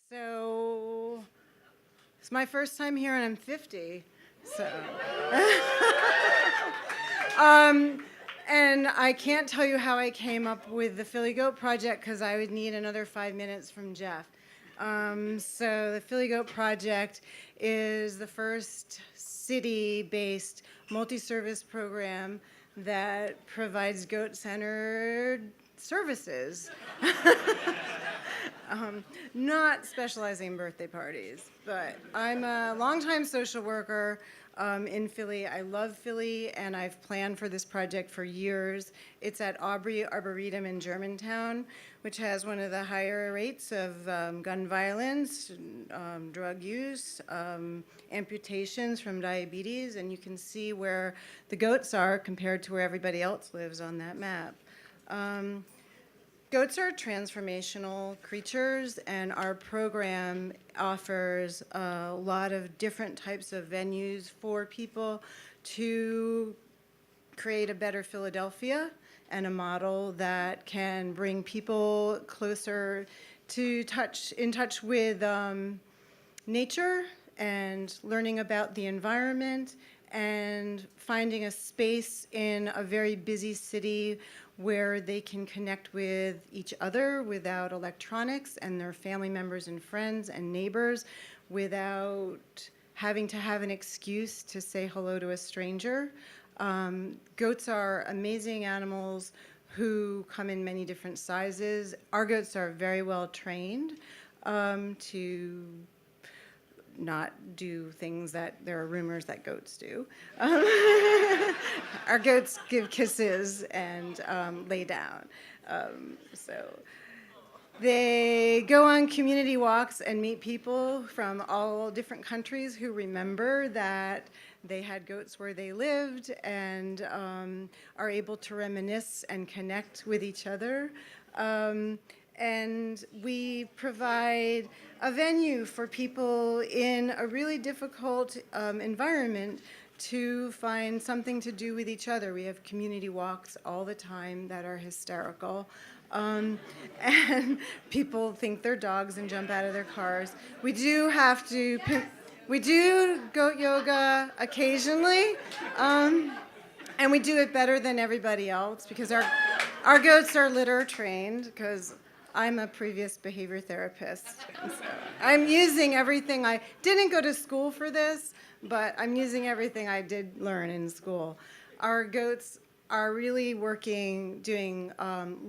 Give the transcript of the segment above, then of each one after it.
So it's my first time here and I'm 50. So and I can't tell you how I came up with the Philly Goat Project because I would need another 5 minutes from Jeff. So the Philly Goat Project is the first city-based multi-service program that provides goat-centered services. Not specializing in birthday parties, but I'm a longtime social worker in Philly. I love Philly, and I've planned for this project for years. It's at Aubrey Arboretum in Germantown, which has one of the higher rates of gun violence, drug use, amputations from diabetes, and you can see where the goats are compared to where everybody else lives on that map. Goats are transformational creatures, and our program offers a lot of different types of venues for people to create a better Philadelphia and a model that can bring people closer to in touch with nature and learning about the environment and finding a space in a very busy city where they can connect with each other without electronics and their family members and friends and neighbors without having to have an excuse to say hello to a stranger. Goats are amazing animals who come in many different sizes. Our goats are very well trained to not do things that there are rumors that goats do. Our goats give kisses and lay down. So they go on community walks and meet people from all different countries who remember that they had goats where they lived and are able to reminisce and connect with each other. And we provide a venue for people in a really difficult environment to find something to do with each other. We have community walks all the time that are hysterical. And people think they're dogs and jump out of their cars. We do goat yoga occasionally, and we do it better than everybody else because our goats are litter trained because I'm a previous behavior therapist. So I'm using everything. I didn't go to school for this, but I'm using everything I did learn in school. Our goats are really doing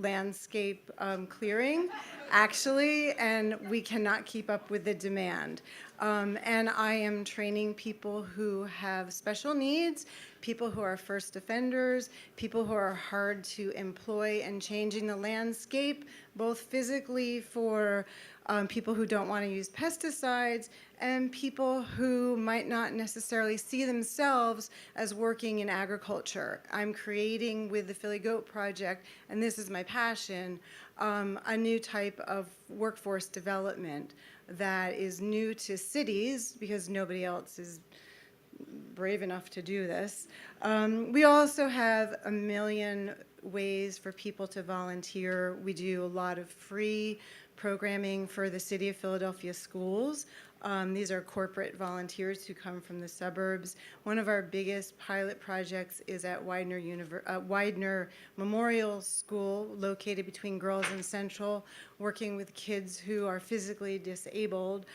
landscape clearing, actually, and we cannot keep up with the demand. And I am training people who have special needs, people who are first offenders, people who are hard to employ, and changing the landscape, both physically for people who don't want to use pesticides and people who might not necessarily see themselves as working in agriculture. I'm creating with the Philly Goat Project, and this is my passion, a new type of workforce development that is new to cities because nobody else is brave enough to do this. We also have a million ways for people to volunteer. We do a lot of free programming for the City of Philadelphia schools. These are corporate volunteers who come from the suburbs. One of our biggest pilot projects is at Widener Memorial School, located between Girls and Central, working with kids who are physically disabled,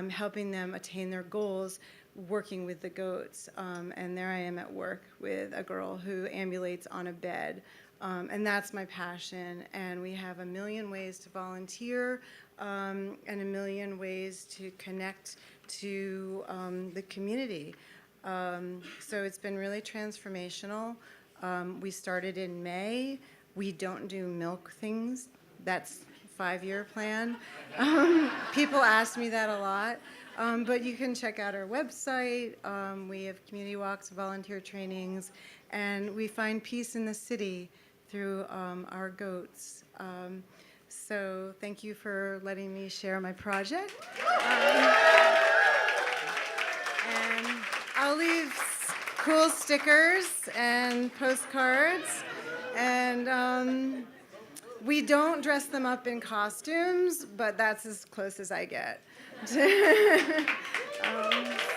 helping them attain their goals, working with the goats. And there I am at work with a girl who ambulates on a bed. And that's my passion. And we have a million ways to volunteer and a million ways to connect to the community. So it's been really transformational. We started in May. We don't do milk things. That's a 5-year plan. People ask me that a lot. But you can check out our website. We have community walks, volunteer trainings, and we find peace in the city through our goats. So thank you for letting me share my project. And I'll leave cool stickers and postcards. And We don't dress them up in costumes, but that's as close as I get. So,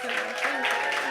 thank you.